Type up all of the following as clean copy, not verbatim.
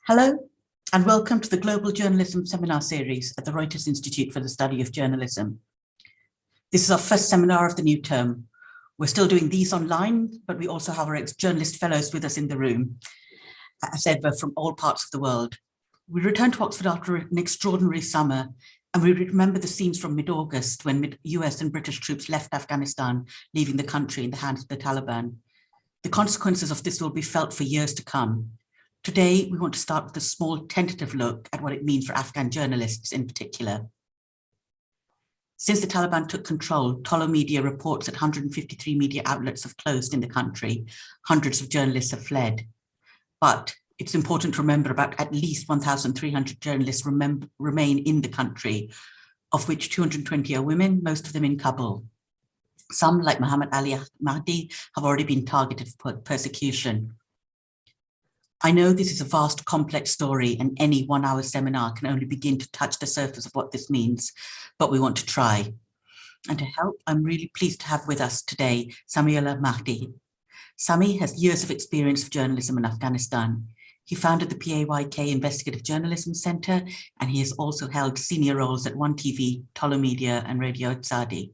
Hello, and welcome to the Global Journalism Seminar Series at the Reuters Institute for the Study of Journalism. This is our first seminar of the new term. We're still doing these online, but we also have our ex-journalist fellows with us in the room, as ever, from all parts of the world. We returned to Oxford after an extraordinary summer, and we remember the scenes from mid-August when US and British troops left Afghanistan, leaving the country in the hands of the Taliban. The consequences of this will be felt for years to come. Today, we want to start with a small tentative look at what it means for Afghan journalists in particular. Since the Taliban took control, Tolo Media reports that 153 media outlets have closed in the country. Hundreds of journalists have fled. But it's important to remember about at least 1,300 journalists remain in the country, of which 220 are women, most of them in Kabul. Some, like Muhammad Ali Mahdi, have already been targeted for persecution. I know this is a vast, complex story, and any one-hour seminar can only begin to touch the surface of what this means, but we want to try. And to help, I'm really pleased to have with us today Sami Mahdi. Sami has years of experience of journalism in Afghanistan. He founded the PAYK Investigative Journalism Center, and he has also held senior roles at One TV, Tolo Media, and Radio Zadi.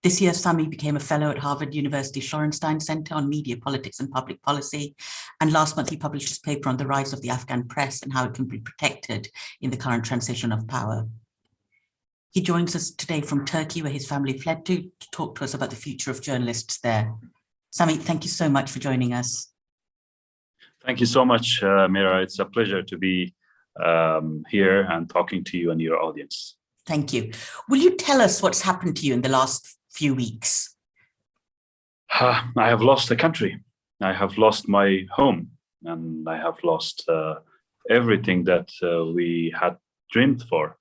This year, Sami became a fellow at Harvard University Shorenstein Center on Media, Politics and Public Policy. And last month, he published his paper on the rise of the Afghan press and how it can be protected in the current transition of power. He joins us today from Turkey, where his family fled to talk to us about the future of journalists there. Sami, thank you so much for joining us. Thank you so much, Mira. It's a pleasure to be here and talking to you and your audience. Thank you. Will you tell us what's happened to you in the last few weeks? I have lost the country. I have lost my home, and I have lost everything that we had dreamed for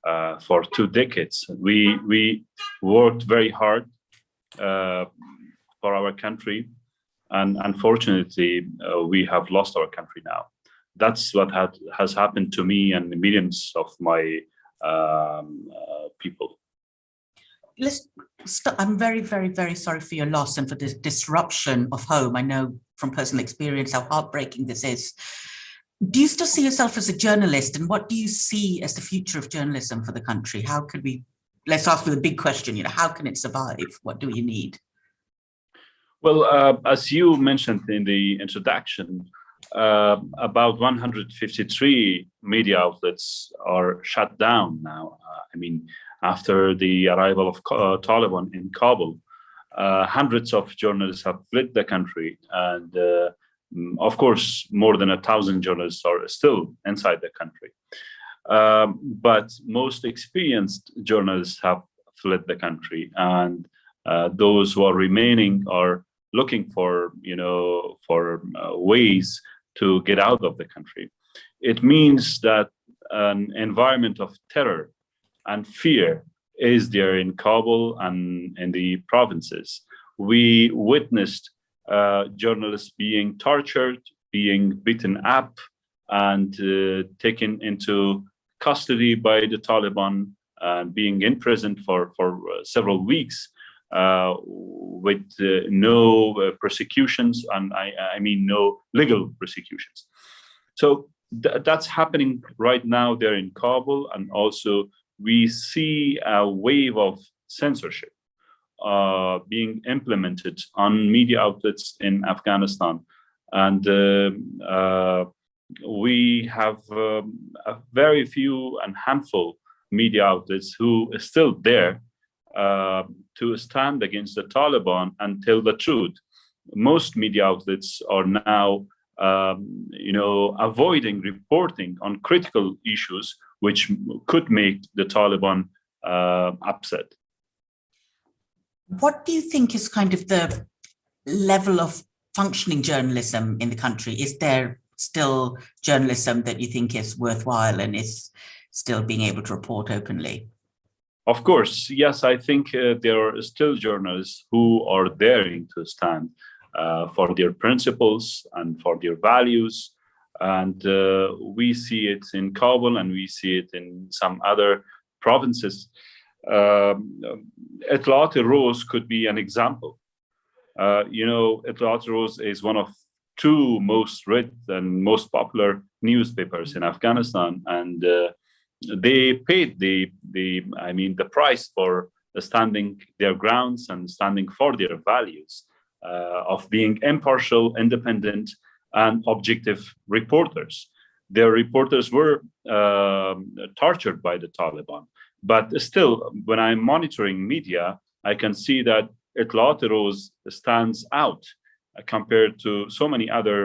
2 decades. We worked very hard for our country, and unfortunately, we have lost our country now. That's what has happened to me and millions of my people. I'm very, very, very sorry for your loss and for the disruption of home. I know from personal experience how heartbreaking this is. Do you still see yourself as a journalist, and what do you see as the future of journalism for the country? How could we, let's ask with a big question, how can it survive? What do you need? Well, as you mentioned in the introduction, about 153 media outlets are shut down now. After the arrival of Taliban in Kabul, hundreds of journalists have fled the country, and of course, more than 1,000 journalists are still inside the country. But most experienced journalists have fled the country, and those who are remaining are looking for, ways to get out of the country. It means that an environment of terror and fear is there in Kabul and in the provinces. We witnessed journalists being tortured, being beaten up, and taken into custody by the Taliban, and being imprisoned for several weeks with no persecutions, and I mean no legal persecutions. So that's happening right now there in Kabul, and also we see a wave of censorship being implemented on media outlets in Afghanistan. And we have a very few and handful media outlets who are still there to stand against the Taliban and tell the truth. Most media outlets are now avoiding reporting on critical issues which could make the Taliban upset. What do you think is kind of the level of functioning journalism in the country? Is there still journalism that you think is worthwhile and is still being able to report openly? Of course, yes, I think there are still journalists who are daring to stand for their principles and for their values. And we see it in Kabul, and we see it in some other provinces. Etla'at Rose could be an example. Etla'at Rose is one of two most read and most popular newspapers in Afghanistan, and they paid the price for standing their grounds and standing for their values of being impartial, independent, and objective reporters. Their reporters were tortured by the Taliban, but still, when I'm monitoring media, I can see that Itlateros stands out compared to so many other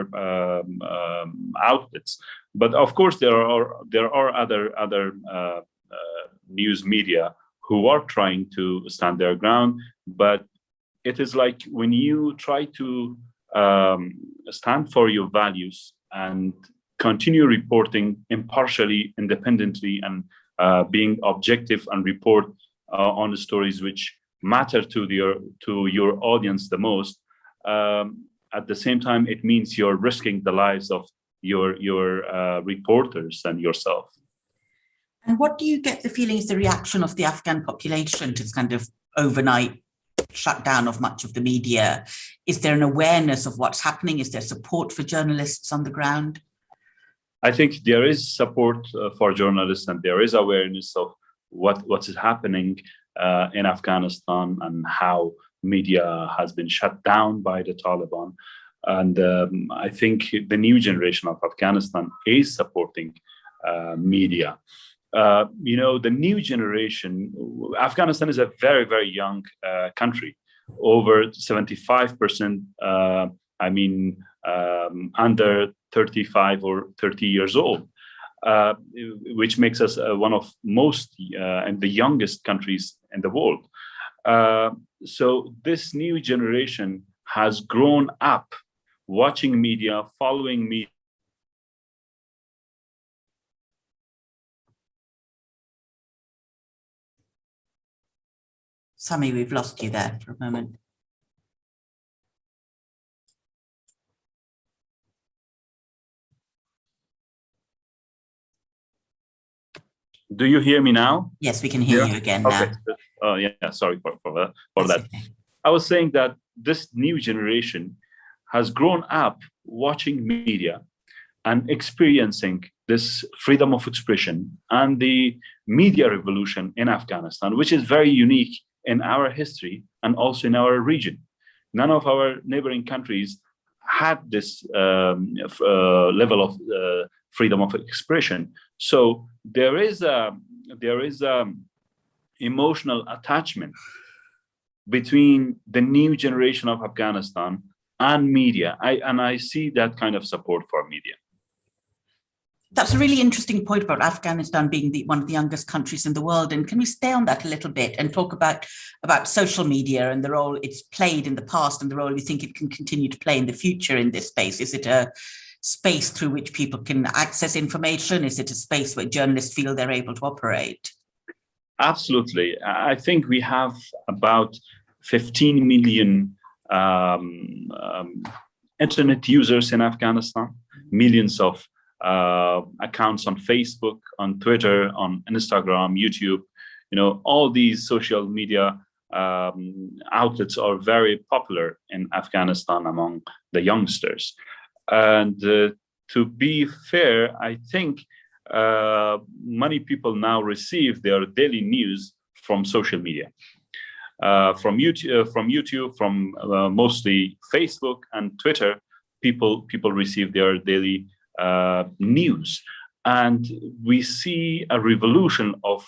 outlets. But of course, there are other news media who are trying to stand their ground. But it is like when you try to stand for your values and continue reporting impartially, independently, and being objective and report on the stories which matter to your audience the most. At the same time, it means you're risking the lives of your reporters and yourself. And what do you get the feeling is the reaction of the Afghan population to this kind of overnight shutdown of much of the media? Is there an awareness of what's happening? Is there support for journalists on the ground? I think there is support for journalists, and there is awareness of what is happening in Afghanistan and how media has been shut down by the Taliban. And I think the new generation of Afghanistan is supporting media. The new generation, Afghanistan is a very, very young country, over 75%, under 35 or 30 years old, which makes us one of most and the youngest countries in the world. So this new generation has grown up watching media, following media. Sami, we've lost you there for a moment. Do you hear me now? Yes, we can hear you again now. Okay. Sorry for that. Okay. I was saying that this new generation has grown up watching media and experiencing this freedom of expression and the media revolution in Afghanistan, which is very unique in our history and also in our region. None of our neighboring countries had this level of freedom of expression. So there is a emotional attachment between the new generation of Afghanistan and media. I see that kind of support for media. That's a really interesting point about Afghanistan being one of the youngest countries in the world. And can we stay on that a little bit and talk about social media and the role it's played in the past and the role you think it can continue to play in the future in this space? Is it a space through which people can access information? Is it a space where journalists feel they're able to operate? Absolutely. I think we have about 15 million internet users in Afghanistan, millions of accounts on Facebook, on Twitter, on Instagram, YouTube. All these social media outlets are very popular in Afghanistan among the youngsters. And to be fair, I think many people now receive their daily news from social media, from YouTube, from mostly Facebook and Twitter. People receive their daily news, and we see a revolution of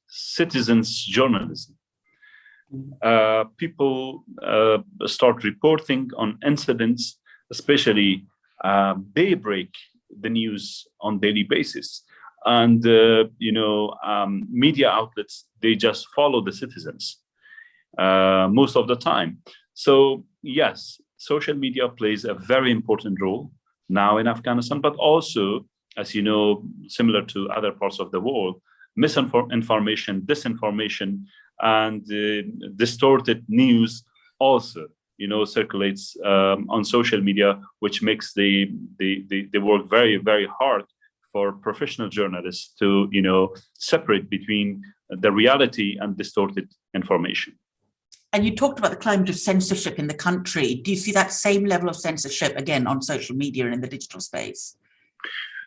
citizens journalism. People start reporting on incidents, especially they break the news on daily basis, and media outlets, they just follow the citizens most of the time. So yes, social media plays a very important role now in Afghanistan, but also, as you know, similar to other parts of the world, misinformation, disinformation, and distorted news also, circulates on social media, which makes the work very, very hard for professional journalists to, separate between the reality and distorted information. And you talked about the climate of censorship in the country. Do you see that same level of censorship again on social media and in the digital space?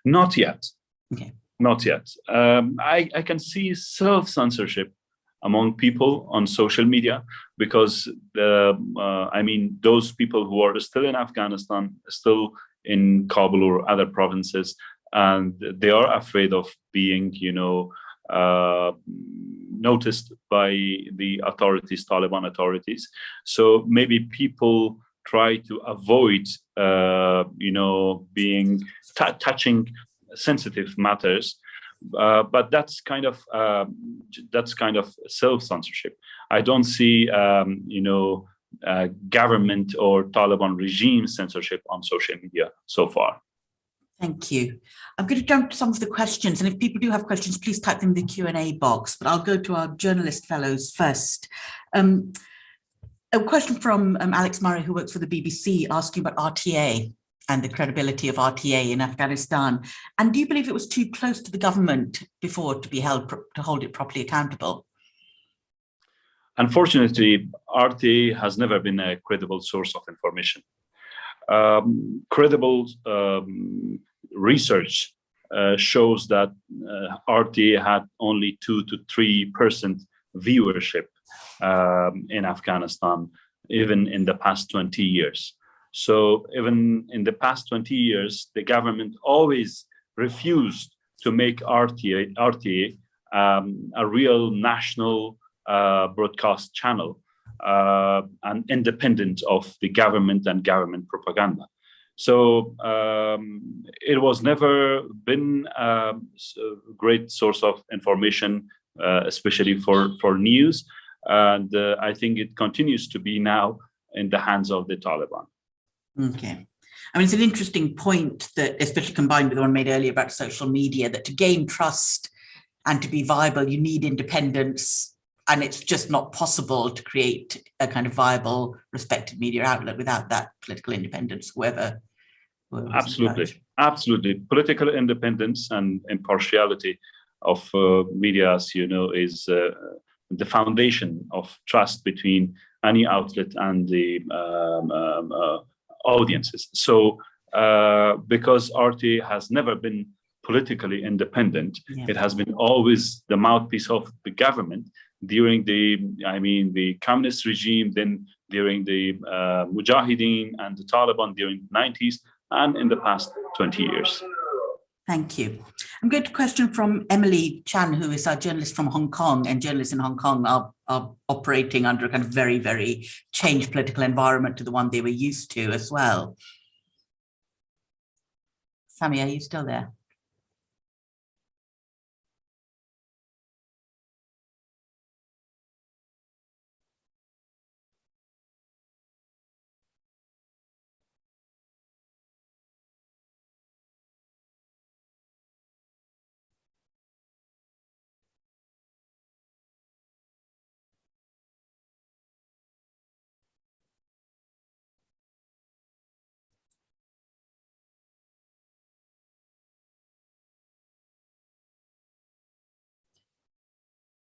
Not yet. Okay. Not yet. I can see self-censorship among people on social media because those people who are still in Afghanistan, still in Kabul or other provinces, and they are afraid of being, noticed by the authorities, Taliban authorities. So maybe people try to avoid, being touching sensitive matters. But that's kind of self-censorship. I don't see, government or Taliban regime censorship on social media so far. Thank you. I'm going to jump to some of the questions, and if people do have questions, please type them in the Q&A box, but I'll go to our journalist fellows first. A question from Alex Murray, who works for the BBC, asking about RTA and the credibility of RTA in Afghanistan. And do you believe it was too close to the government before to be to hold it properly accountable? Unfortunately, RTA has never been a credible source of information. Credible research shows that RTA had only 2 to 3% viewership in Afghanistan, even in the past 20 years. So even in the past 20 years, the government always refused to make RTA a real national broadcast channel and independent of the government and government propaganda. So it was never been a great source of information, especially for news. And I think it continues to be now in the hands of the Taliban. Okay. I mean, it's an interesting point that, especially combined with the one made earlier about social media, that to gain trust and to be viable, you need independence. And it's just not possible to create a kind of viable, respected media outlet without that political independence, whoever Absolutely. Political independence and impartiality of media, as you know, is the foundation of trust between any outlet and the audiences. So because RT has never been politically independent, it has been always the mouthpiece of the government during the communist regime, then during the Mujahideen and the Taliban during the 90s, and in the past 20 years. Thank you. I'm going to question from Emily Chan, who is our journalist from Hong Kong, and journalists in Hong Kong are operating under a kind of very, very changed political environment to the one they were used to as well. Sami, are you still there?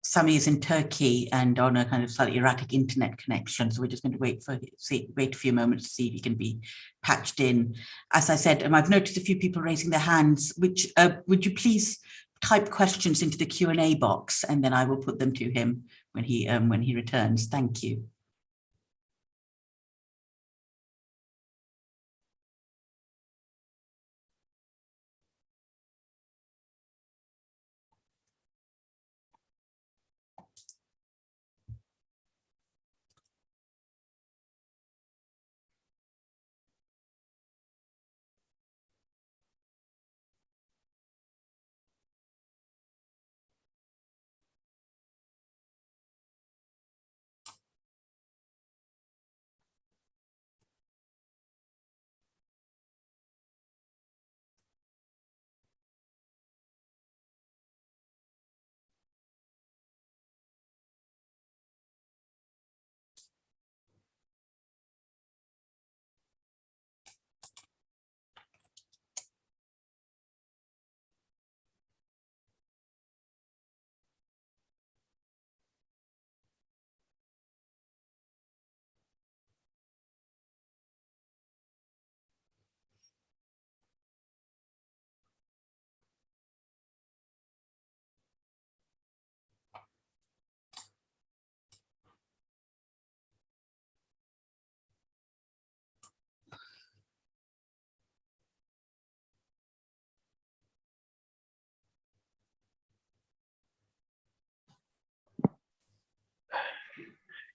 Sami is in Turkey and on a kind of slightly erratic internet connection, so we're just going to wait a few moments to see if he can be patched in. As I said, I've noticed a few people raising their hands. Which would you please type questions into the Q&A box, and then I will put them to him when he returns. Thank you.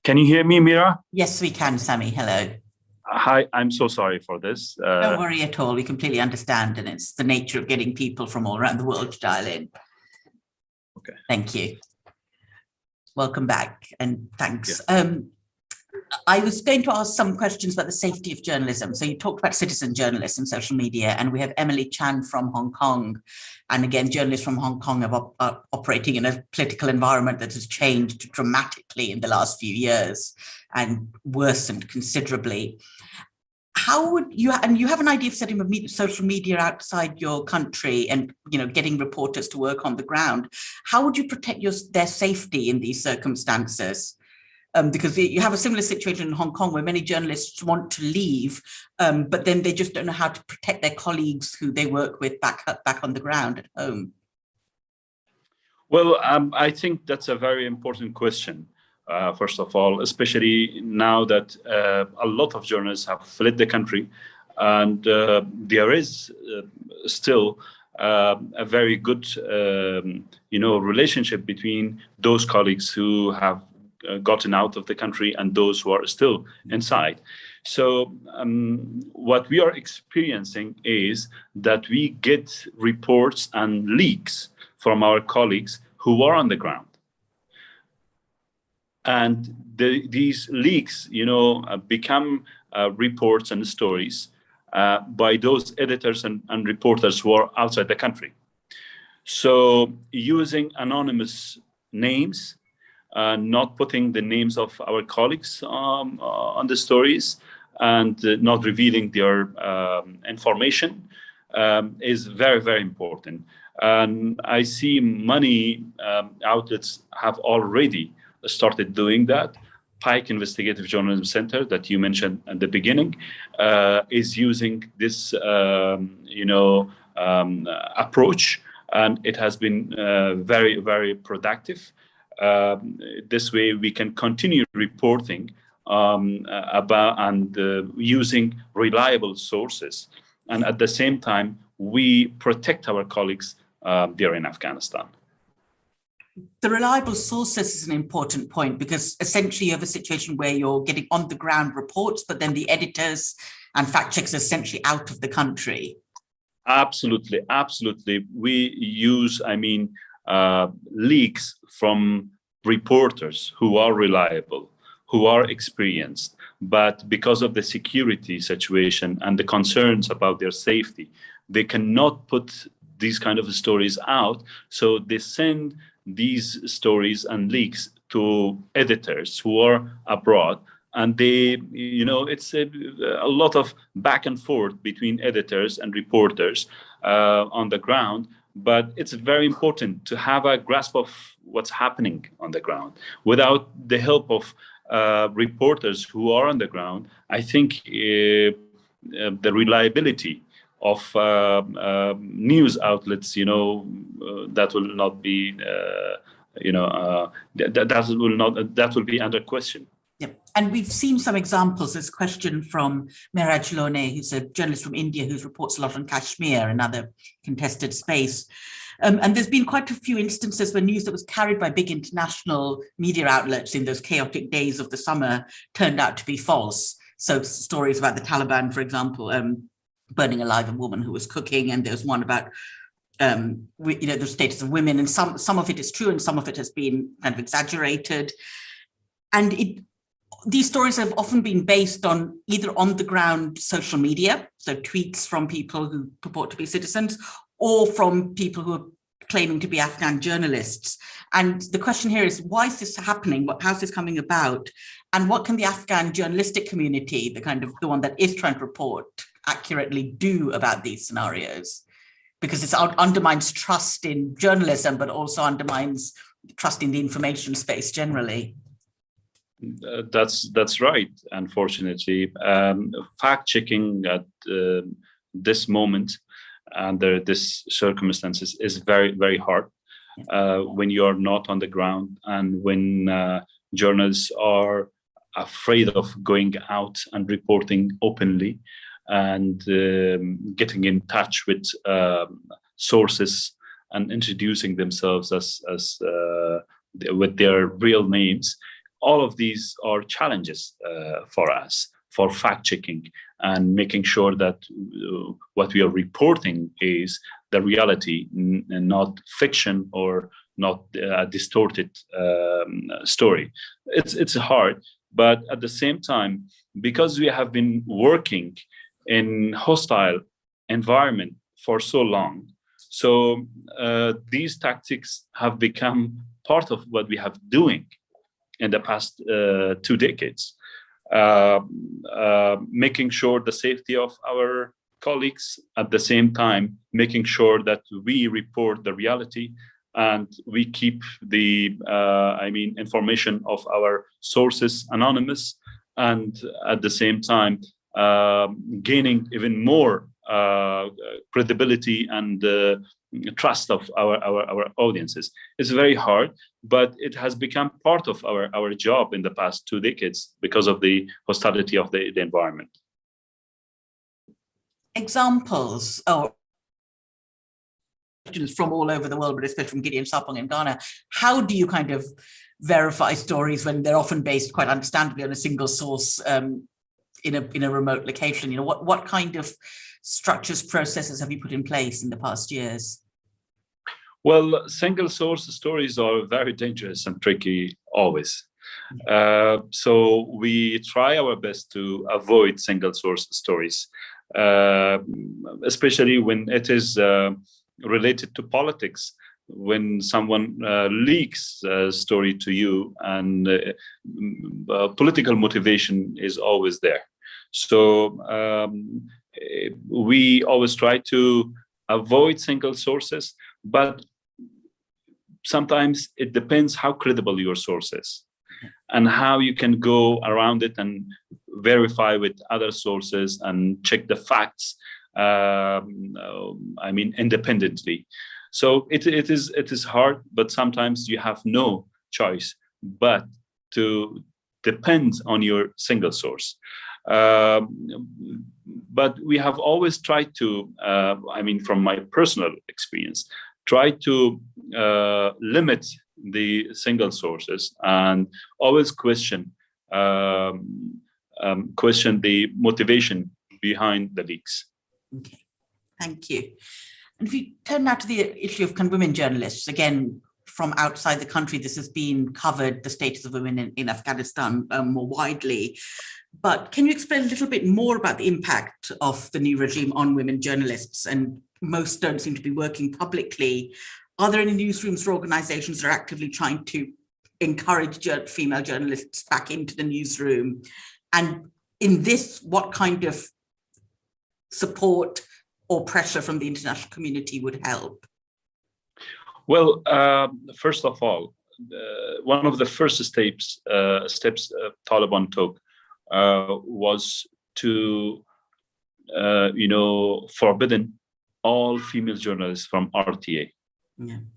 Can you hear me, Mira? Yes, we can, Sami. Hello. Hi, I'm so sorry for this. Don't worry at all. We completely understand. And it's the nature of getting people from all around the world to dial in. Okay. Thank you. Welcome back and thanks. Yeah. I was going to ask some questions about the safety of journalism. So you talked about citizen journalists and social media, and we have Emily Chan from Hong Kong. And again, journalists from Hong Kong are operating in a political environment that has changed dramatically in the last few years and worsened considerably. How would you, and you have an idea of setting up social media outside your country and, getting reporters to work on the ground. How would you protect their safety in these circumstances? Because you have a similar situation in Hong Kong where many journalists want to leave, but then they just don't know how to protect their colleagues who they work with back on the ground at home. Well, I think that's a very important question, first of all, especially now that a lot of journalists have fled the country, and there is still a very good, relationship between those colleagues who have gotten out of the country and those who are still inside. So what we are experiencing is that we get reports and leaks from our colleagues who are on the ground. And these leaks, become reports and stories by those editors and reporters who are outside the country. So using anonymous names, not putting the names of our colleagues on the stories and not revealing their information is very, very important. And I see many outlets have already started doing that. Pike Investigative Journalism Center that you mentioned at the beginning is using this, approach, and it has been very, very productive. This way we can continue reporting about and using reliable sources. And at the same time, we protect our colleagues there in Afghanistan. The reliable sources is an important point because essentially you have a situation where you're getting on the ground reports, but then the editors and fact checkers are essentially out of the country. Absolutely, absolutely. We use, leaks from reporters who are reliable, who are experienced, but because of the security situation and the concerns about their safety, they cannot put these kind of stories out. So they send these stories and leaks to editors who are abroad. And they, it's a lot of back and forth between editors and reporters on the ground. But it's very important to have a grasp of what's happening on the ground. Without the help of reporters who are on the ground, I think the reliability of news outlets, that will not be, that will be under question. Yep. And we've seen some examples. There's a question from Mehraj Lone, who's a journalist from India who reports a lot on Kashmir, another contested space. And there's been quite a few instances where news that was carried by big international media outlets in those chaotic days of the summer turned out to be false. So stories about the Taliban, for example, burning alive a woman who was cooking, and there's one about the status of women, and some of it is true and some of it has been kind of exaggerated. And these stories have often been based on either on the ground social media, so tweets from people who purport to be citizens, or from people who are claiming to be Afghan journalists. And the question here is, why is this happening? How's this coming about? And what can the Afghan journalistic community, the one that is trying to report accurately, do about these scenarios? Because it undermines trust in journalism, but also undermines trust in the information space generally. That's right. Unfortunately, fact checking at this moment under this circumstances is very, very hard when you are not on the ground, and when journalists are afraid of going out and reporting openly and getting in touch with sources and introducing themselves as with their real names. all of these are challenges for us, for fact-checking and making sure that what we are reporting is the reality and not fiction or not a distorted story. It's hard, but at the same time, because we have been working in hostile environment for so long, so these tactics have become part of what we have doing in the past 2 decades. Making sure the safety of our colleagues, at the same time making sure that we report the reality and we keep the information of our sources anonymous, and at the same time gaining even more credibility and trust of our audiences. It's very hard, but it has become part of our job in the past 2 decades because of the hostility of the environment. Examples or from all over the world, but especially from Gideon Sarpong in Ghana, how do you kind of verify stories when they're often based quite understandably on a single source in a remote location? You know, what kind of structures, processes have you put in place in the past years? Well, single source stories are very dangerous and tricky always. So we try our best to avoid single source stories, especially when it is related to politics. When someone leaks a story to you, and political motivation is always there. So we always try to avoid single sources, but sometimes it depends how credible your source is and how you can go around it and verify with other sources and check the facts, independently. So it is hard, but sometimes you have no choice but to depend on your single source. But we have always tried to, from my personal experience, try to limit the single sources and always question the motivation behind the leaks. Okay, thank you. And if we turn now to the issue of women journalists, again, from outside the country, this has been covered, the status of women in Afghanistan more widely. But can you explain a little bit more about the impact of the new regime on women journalists? And most don't seem to be working publicly. Are there any newsrooms or organizations that are actively trying to encourage female journalists back into the newsroom? And in this, what kind of support or pressure from the international community would help? Well, first of all, one of the first steps Taliban took was to, forbidden all female journalists from RTA,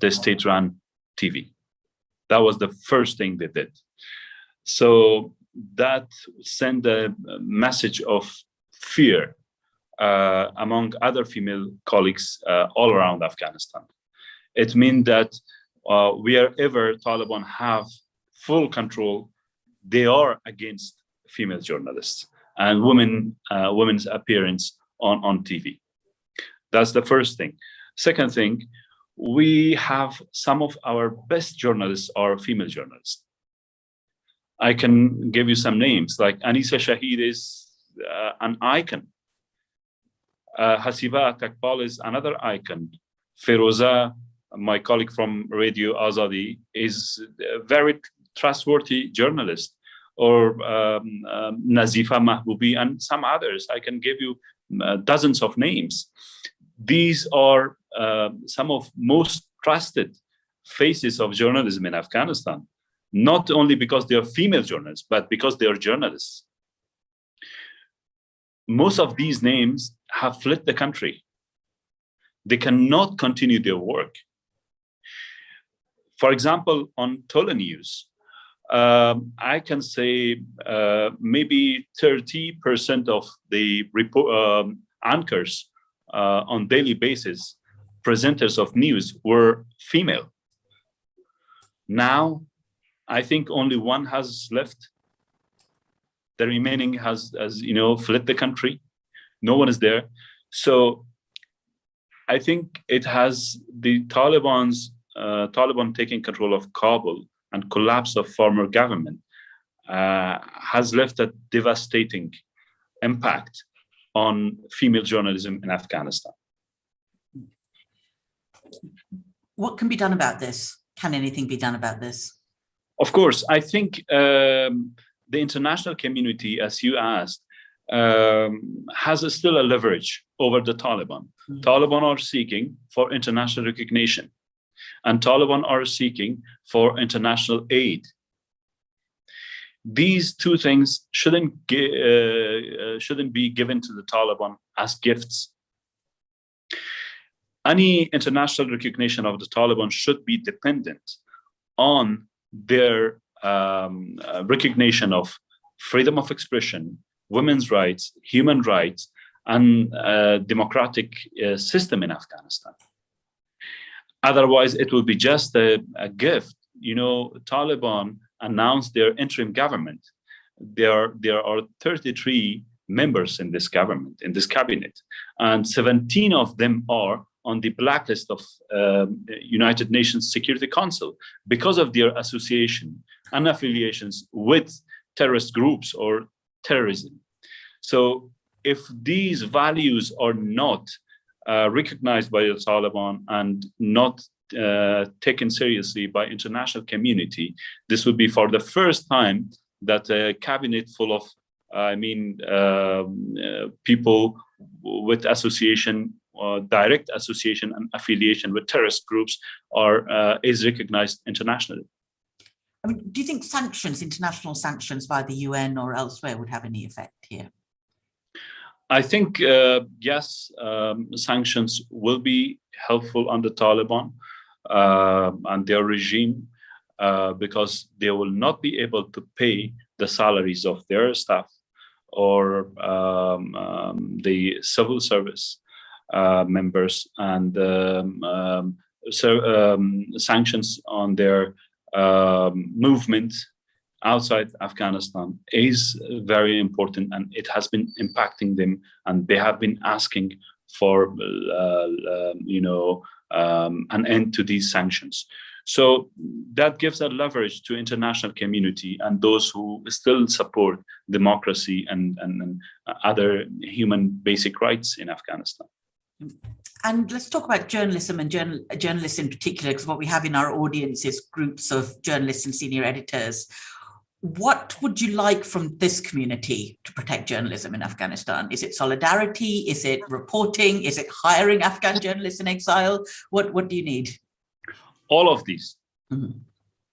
the state-run TV. That was the first thing they did. So that sent a message of fear among other female colleagues all around Afghanistan. It means that wherever Taliban have full control, they are against female journalists and women's appearance on TV. That's the first thing. Second thing, we have some of our best journalists are female journalists. I can give you some names, like Anisa Shahid is an icon. Hasiba Takbal is another icon. Feroza, my colleague from Radio Azadi, is a very trustworthy journalist. Or Nazifa Mahboubi and some others. I can give you dozens of names. These are some of most trusted faces of journalism in Afghanistan, not only because they are female journalists, but because they are journalists. Most of these names have fled the country. They cannot continue their work. For example, on Tola News, I can say maybe 30% of the anchors on daily basis, presenters of news, were female. Now I think only one has left. The remaining has fled the country. No one is there. So I think it has the Taliban taking control of Kabul and collapse of former government has left a devastating impact on female journalism in Afghanistan. What can be done about this? Can anything be done about this? Of course, I think the international community, as you asked, has still a leverage over the Taliban. Taliban are seeking for international recognition, and Taliban are seeking for international aid. These two things shouldn't be given to the Taliban as gifts. Any international recognition of the Taliban should be dependent on their recognition of freedom of expression, women's rights, human rights, and democratic system in Afghanistan. Otherwise, it will be just a gift. Taliban announced their interim government. There are 33 members in this government, in this cabinet, and 17 of them are on the blacklist of United Nations Security Council because of their association and affiliations with terrorist groups or terrorism. So if these values are not recognized by the Taliban and not taken seriously by international community, this would be for the first time that a cabinet full of people with association, direct association and affiliation with terrorist groups is recognized internationally. Do you think international sanctions by the UN or elsewhere would have any effect here? I think, yes, sanctions will be helpful on the Taliban and their regime because they will not be able to pay the salaries of their staff or the civil service members, and sanctions on their movement outside Afghanistan is very important, and it has been impacting them, and they have been asking for an end to these sanctions. So that gives a leverage to international community and those who still support democracy and other human basic rights in Afghanistan. And let's talk about journalism and journalists in particular, because what we have in our audience is groups of journalists and senior editors. What would you like from this community to protect journalism in Afghanistan? Is it solidarity? Is it reporting? Is it hiring Afghan journalists in exile? What do you need? All of these. Mm-hmm.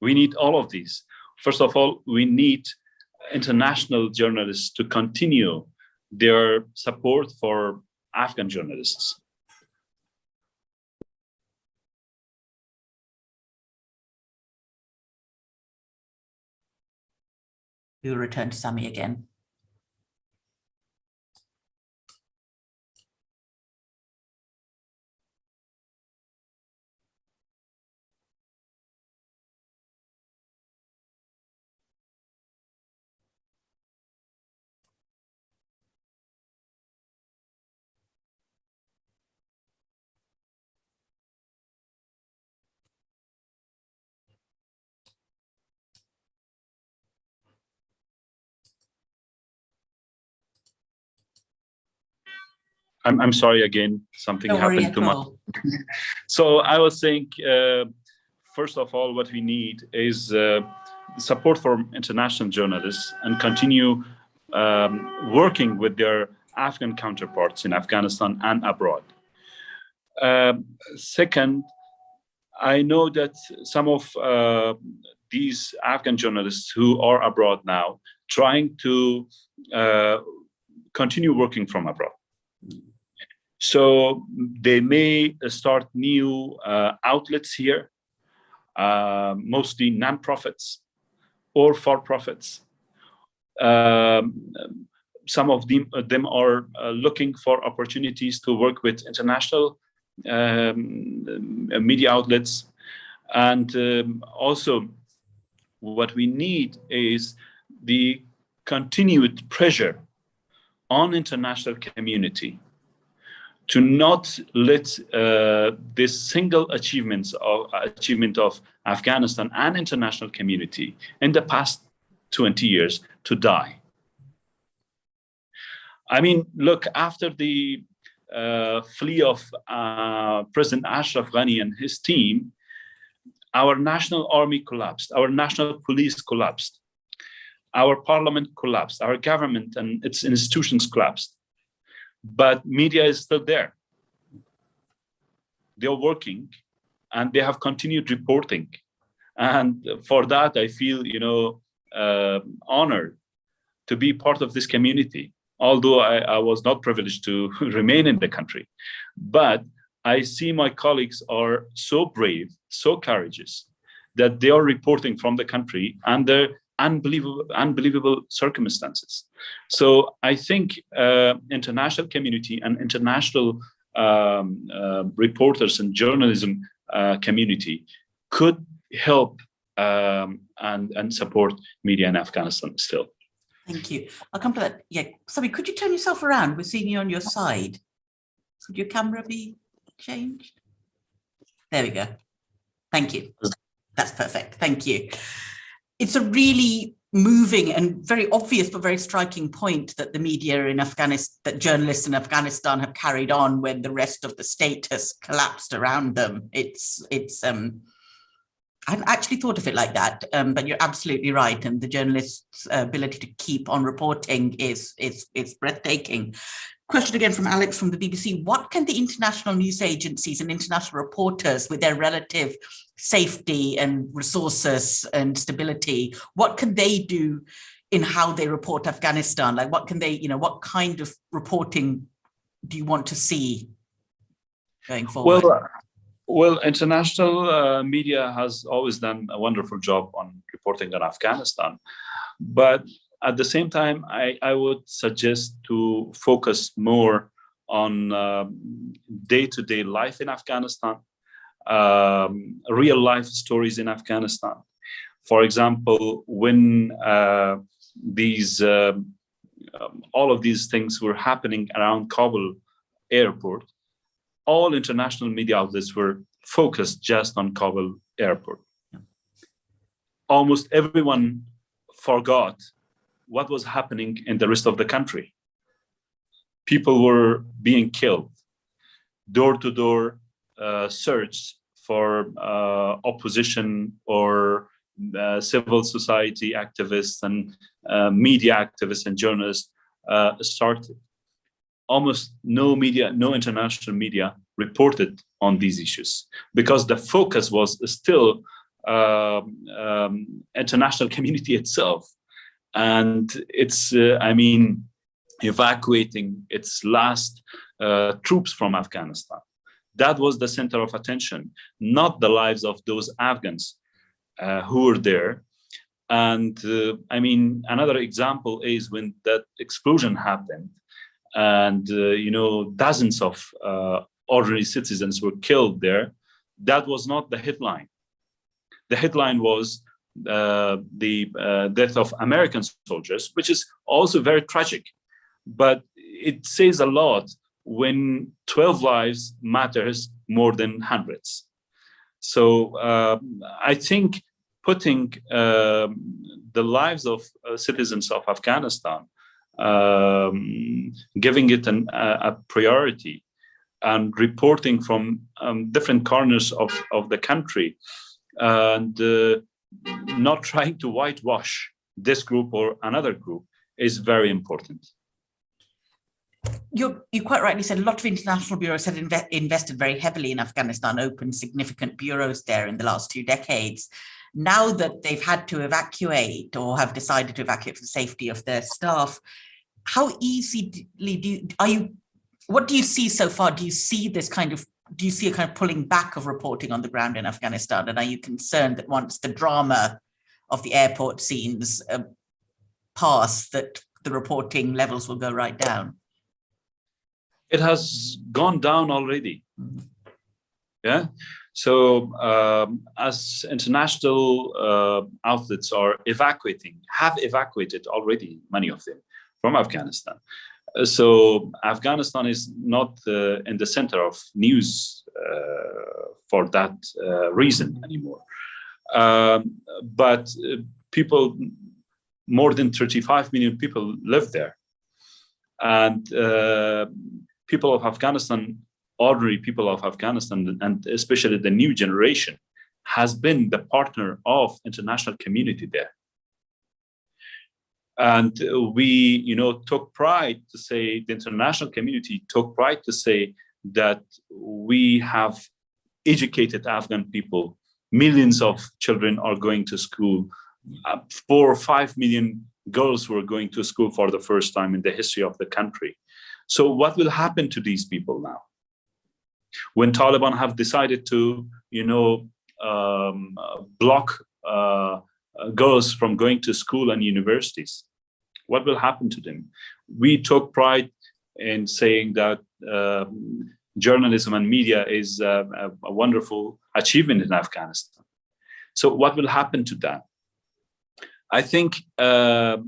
We need all of these. First of all, we need international journalists to continue their support for Afghan journalists. We will return to Sami again. I'm sorry again, something happened to my... So I was saying, first of all, what we need is support for international journalists and continue working with their Afghan counterparts in Afghanistan and abroad. Second, I know that some of these Afghan journalists who are abroad now trying to continue working from abroad. So they may start new outlets here, mostly non-profits or for-profits. Some of them are looking for opportunities to work with international media outlets, and also what we need is the continued pressure on international community to not let this single achievement of Afghanistan and international community in the past 20 years to die. I mean, look, after the flee of President Ashraf Ghani and his team, our national army collapsed, our national police collapsed, our parliament collapsed, our government and its institutions collapsed. But media is still there. They're working and they have continued reporting. And for that, I feel, honored to be part of this community, although I was not privileged to remain in the country. But I see my colleagues are so brave, so courageous, that they are reporting from the country under unbelievable circumstances. So I think international community and international reporters and journalism community could help and support media in Afghanistan still. Thank you. I'll come to that. Yeah, Sami, could you turn yourself around? We're seeing you on your side. Could your camera be changed? There we go. Thank you. That's perfect. Thank you. It's a really moving and very obvious but very striking point that the media in Afghanistan, that journalists in Afghanistan have carried on when the rest of the state has collapsed around them. I hadn't actually thought of it like that, but you're absolutely right. And the journalists' ability to keep on reporting is breathtaking. Question again from Alex from the BBC. What can the international news agencies and international reporters with their relative safety and resources and stability, what can they do in how they report Afghanistan? Like what can they, what kind of reporting do you want to see going forward? Well, international media has always done a wonderful job on reporting on Afghanistan. But at the same time, I would suggest to focus more on day-to-day life in Afghanistan, real life stories in Afghanistan. For example, when all of these things were happening around Kabul airport, all international media outlets were focused just on Kabul airport. Almost everyone forgot what was happening in the rest of the country. People were being killed, door-to-door search for opposition or civil society activists and media activists and journalists started. Almost no international media reported on these issues because the focus was still international community itself. And it's, evacuating its last troops from Afghanistan. That was the center of attention, not the lives of those Afghans who were there. And another example is when that explosion happened and, dozens of ordinary citizens were killed there. That was not the headline. The headline was the death of American soldiers, which is also very tragic. But it says a lot when 12 lives matters more than hundreds. So I think putting the lives of citizens of Afghanistan, giving it a priority and reporting from different corners of the country and not trying to whitewash this group or another group is very important. You quite rightly said a lot of international bureaus had invested very heavily in Afghanistan, opened significant bureaus there in the last 2 decades. Now that they've had to evacuate or have decided to evacuate for the safety of their staff, how easily what do you see so far? Do you see a kind of pulling back of reporting on the ground in Afghanistan? And are you concerned that once the drama of the airport scenes pass, that the reporting levels will go right down? It has gone down already. Yeah. So as international outlets are have evacuated already, many of them, from Afghanistan. So Afghanistan is not in the center of news for that reason anymore. But people, more than 35 million people live there. And people of Afghanistan, ordinary people of Afghanistan, and especially the new generation, has been the partner of international community there. And we, took pride to say, the international community took pride to say that we have educated Afghan people. Millions of children are going to school. 4 or 5 million girls were going to school for the first time in the history of the country. So what will happen to these people now? When Taliban have decided to, block girls from going to school and universities, what will happen to them? We took pride in saying that journalism and media is a wonderful achievement in Afghanistan. So what will happen to that? I think there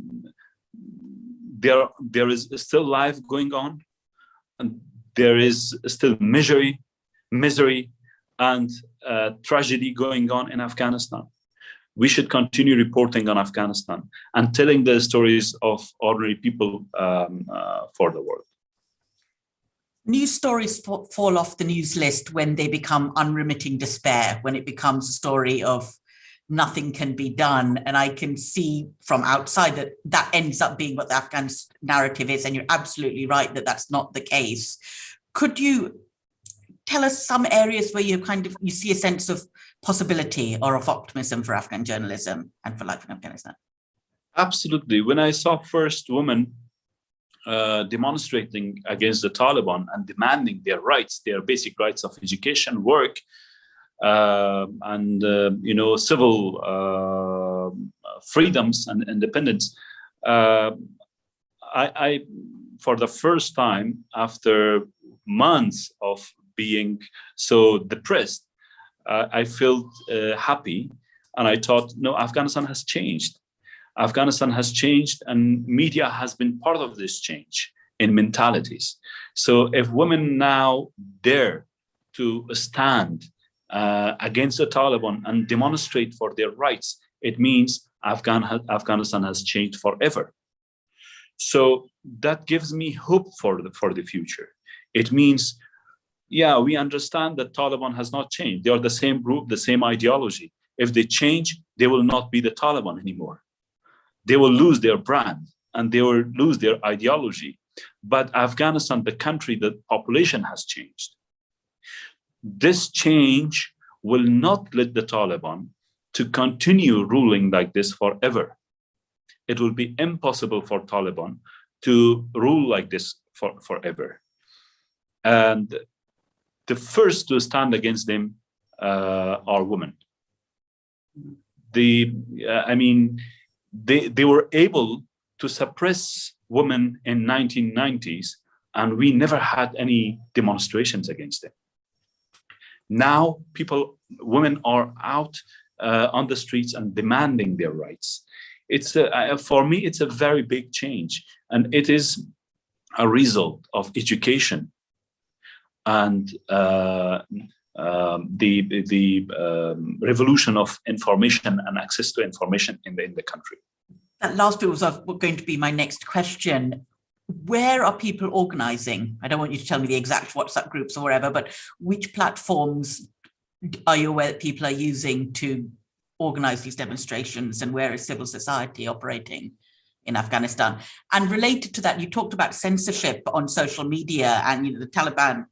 is still life going on, and there is still misery and tragedy going on in Afghanistan. We should continue reporting on Afghanistan and telling the stories of ordinary people for the world. News stories fall off the news list when they become unremitting despair, when it becomes a story of nothing can be done. And I can see from outside that ends up being what the Afghan narrative is. And you're absolutely right that that's not the case. Could you tell us some areas where you see a sense of possibility or of optimism for Afghan journalism and for life in Afghanistan? Absolutely. When I saw first women demonstrating against the Taliban and demanding their rights, their basic rights of education, work, and civil freedoms and independence, I for the first time, after months of being so depressed, I felt happy, and I thought, no, Afghanistan has changed. Afghanistan has changed, and media has been part of this change in mentalities. So if women now dare to stand against the Taliban and demonstrate for their rights, it means Afghanistan has changed forever. So that gives me hope for the future. It means, yeah, we understand that Taliban has not changed. They are the same group, the same ideology. If they change, they will not be the Taliban anymore. They will lose their brand and they will lose their ideology. But Afghanistan, the country, the population has changed. This change will not let the Taliban to continue ruling like this forever. It will be impossible for Taliban to rule like this forever. And the first to stand against them are women. They were able to suppress women in 1990s, and we never had any demonstrations against them. Now women are out on the streets and demanding their rights. For me, it's a very big change, and it is a result of education and the revolution of information and access to information in the country. That last bit was going to be my next question. Where are people organizing? I don't want you to tell me the exact WhatsApp groups or whatever, but which platforms are you aware that people are using to organize these demonstrations, and where is civil society operating in Afghanistan? And related to that, you talked about censorship on social media, and the Taliban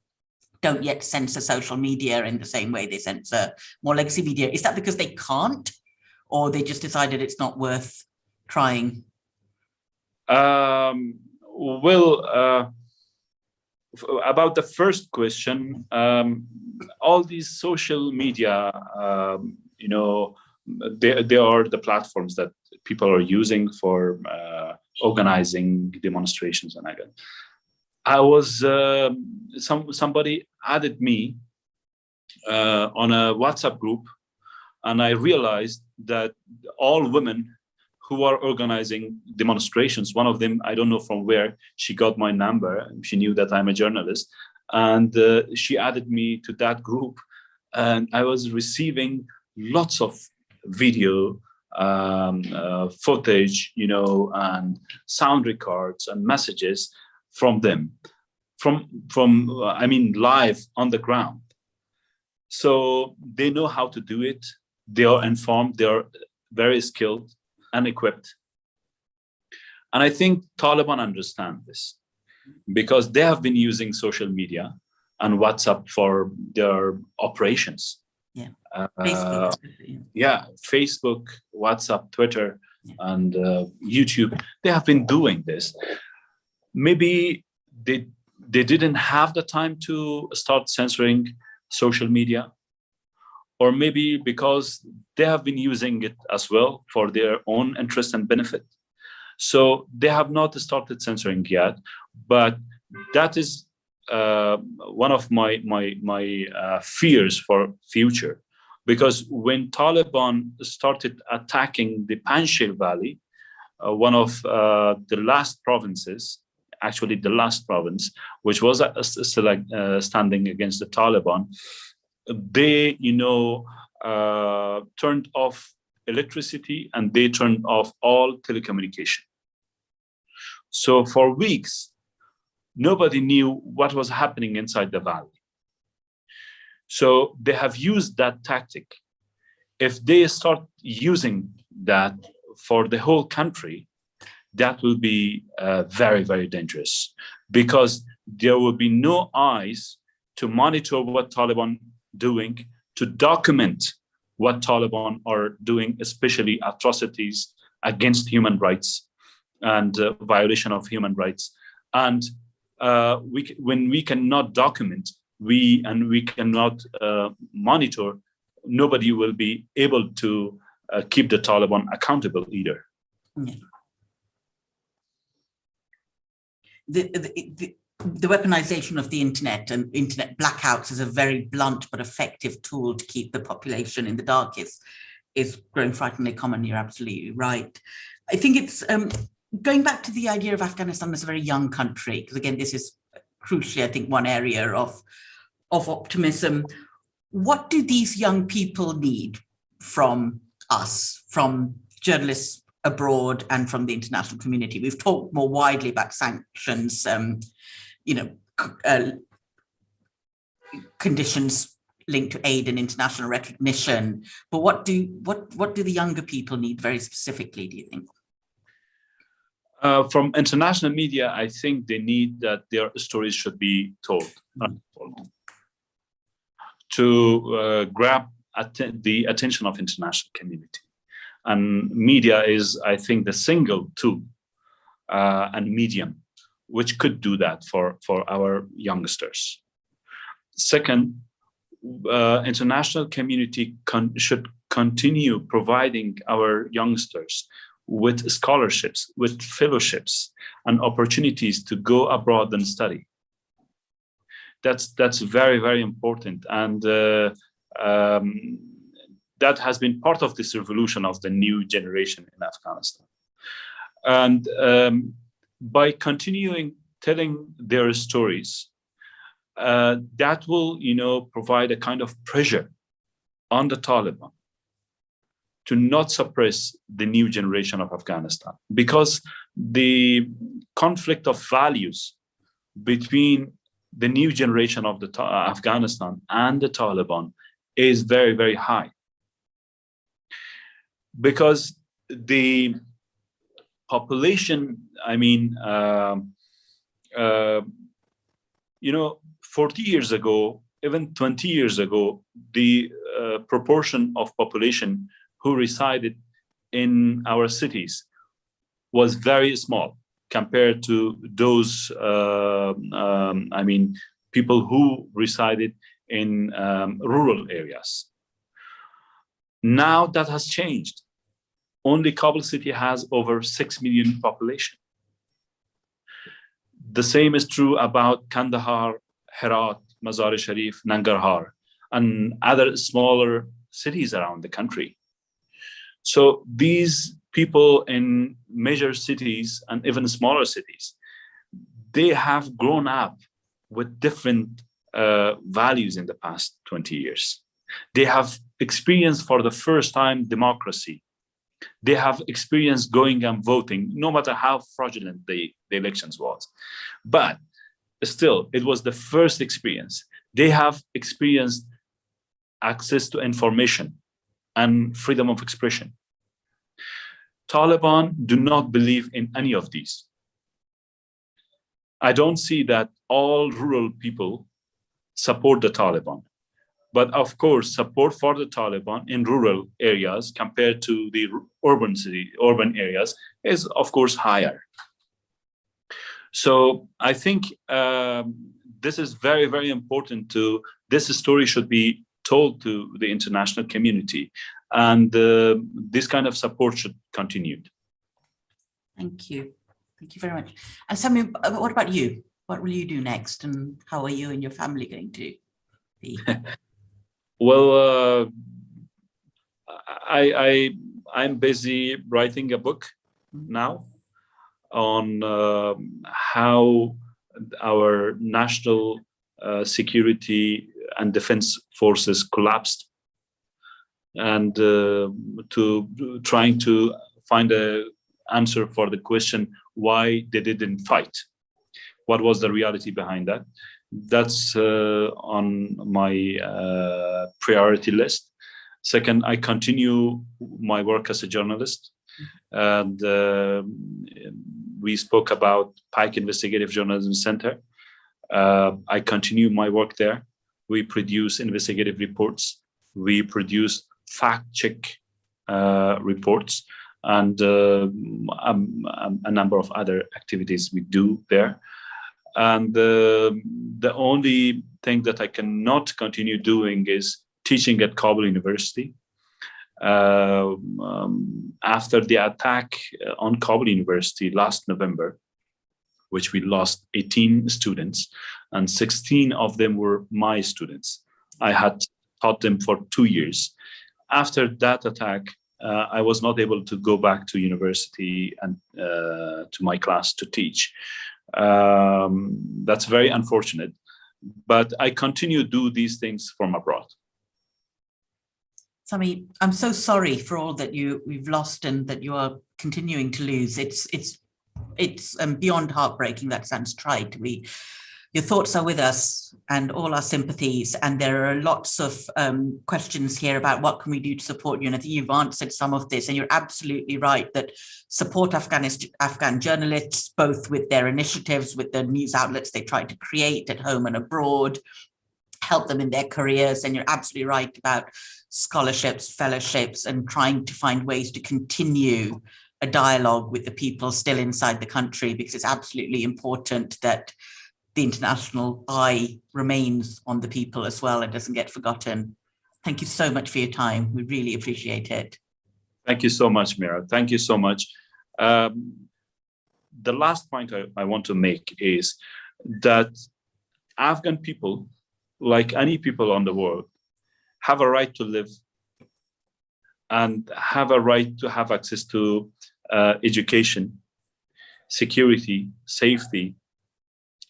don't yet censor social media in the same way they censor more legacy media. Is that because they can't, or they just decided it's not worth trying? About the first question, all these social media, they are the platforms that people are using for organizing demonstrations. And I was somebody added me on a WhatsApp group, and I realized that all women who are organizing demonstrations, one of them, I don't know from where, she got my number. She knew that I'm a journalist, and she added me to that group. And I was receiving lots of video footage, and sound records and messages from them, live on the ground. So they know how to do it. They are informed. They are very skilled and equipped. And I think Taliban understand this because they have been using social media and WhatsApp for their operations. Yeah, Facebook, WhatsApp, Twitter, and YouTube. They have been doing this. Maybe they didn't have the time to start censoring social media, or maybe because they have been using it as well for their own interest and benefit. So they have not started censoring yet, but that is one of my fears for future, because when Taliban started attacking the Panjshir Valley, one of the last provinces, actually the last province, which was standing against the Taliban, they, turned off electricity and they turned off all telecommunication. So for weeks, nobody knew what was happening inside the valley. So they have used that tactic. If they start using that for the whole country, that will be very, very dangerous, because there will be no eyes to monitor what Taliban doing, to document what Taliban are doing, especially atrocities against human rights and violation of human rights. And when we cannot document, we cannot monitor, nobody will be able to keep the Taliban accountable either. Yeah. The weaponization of the internet and internet blackouts is a very blunt but effective tool to keep the population in the dark is growing frighteningly common. You're absolutely right. I think it's going back to the idea of Afghanistan as a very young country, because again, this is crucially, I think, one area of optimism. What do these young people need from us, from journalists abroad and from the international community? We've talked more widely about sanctions, conditions linked to aid and international recognition. But what do the younger people need very specifically, do you think? From international media, I think they need that their stories should be told to grab the attention of international community. And media is, I think, the single tool and medium which could do that for our youngsters. Second, international community should continue providing our youngsters with scholarships, with fellowships, and opportunities to go abroad and study. That's very, very important. And that has been part of this revolution of the new generation in Afghanistan. And by continuing telling their stories, that will, provide a kind of pressure on the Taliban to not suppress the new generation of Afghanistan, because the conflict of values between the new generation of the Afghanistan and the Taliban is very, very high. Because the population, 40 years ago, even 20 years ago, the proportion of population who resided in our cities was very small compared to those, people who resided in rural areas. Now that has changed. Only Kabul city has over 6 million population. The same is true about Kandahar, Herat, Mazar-e Sharif, Nangarhar, and other smaller cities around the country. So these people in major cities and even smaller cities, they have grown up with different values in the past 20 years. They have experienced for the first time democracy. They have experienced going and voting, no matter how fraudulent the elections was. But still, it was the first experience. They have experienced access to information and freedom of expression. Taliban do not believe in any of these. I don't see that all rural people support the Taliban. But of course, support for the Taliban in rural areas compared to the urban areas is, of course, higher. So I think this is very, very important this story should be told to the international community, and this kind of support should continue. Thank you. Thank you very much. And Sami, what about you? What will you do next, and how are you and your family going to be? Well, I'm busy writing a book now on how our national security and defense forces collapsed, and trying to find an answer for the question why they didn't fight. What was the reality behind that? That's on my priority list. Second, I continue my work as a journalist. And we spoke about Pike Investigative Journalism Center. I continue my work there. We produce investigative reports. We produce fact-check reports, and a number of other activities we do there. And the only thing that I cannot continue doing is teaching at Kabul University. After the attack on Kabul University last November, which we lost 18 students, and 16 of them were my students. I had taught them for 2 years. After that attack, I was not able to go back to university and to my class to teach. That's very unfortunate, but I continue to do these things from abroad. Sami, I'm so sorry for all that we've lost and that you are continuing to lose. It's beyond heartbreaking. That sounds trite. Your thoughts are with us and all our sympathies. And there are lots of questions here about what can we do to support you. And I think you've answered some of this, and you're absolutely right that support Afghan journalists, both with their initiatives, with the news outlets they try to create at home and abroad, help them in their careers. And you're absolutely right about scholarships, fellowships, and trying to find ways to continue a dialogue with the people still inside the country, because it's absolutely important that the international eye remains on the people as well and doesn't get forgotten. Thank you so much for your time. We really appreciate it. Thank you so much, Mira. Thank you so much. The last point I want to make is that Afghan people, like any people on the world, have a right to live and have a right to have access to education, security, safety,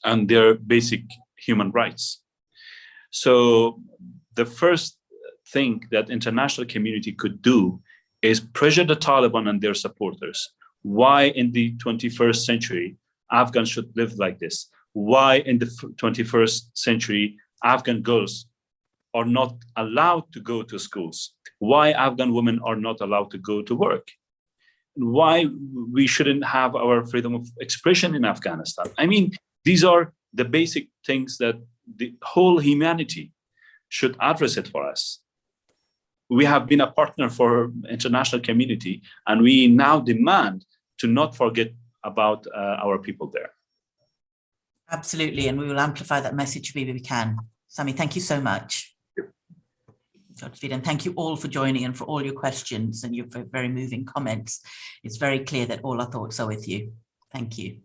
and their basic human rights. So the first thing that international community could do is pressure the Taliban and their supporters. Why in the 21st century Afghans should live like this? Why in the 21st century Afghan girls are not allowed to go to schools? Why Afghan women are not allowed to go to work? Why we shouldn't have our freedom of expression in Afghanistan? I mean, these are the basic things that the whole humanity should address it for us. We have been a partner for international community, and we now demand to not forget about our people there. Absolutely, and we will amplify that message wherever we can. Sami, thank you so much. And thank you all for joining and for all your questions and your very moving comments. It's very clear that all our thoughts are with you. Thank you.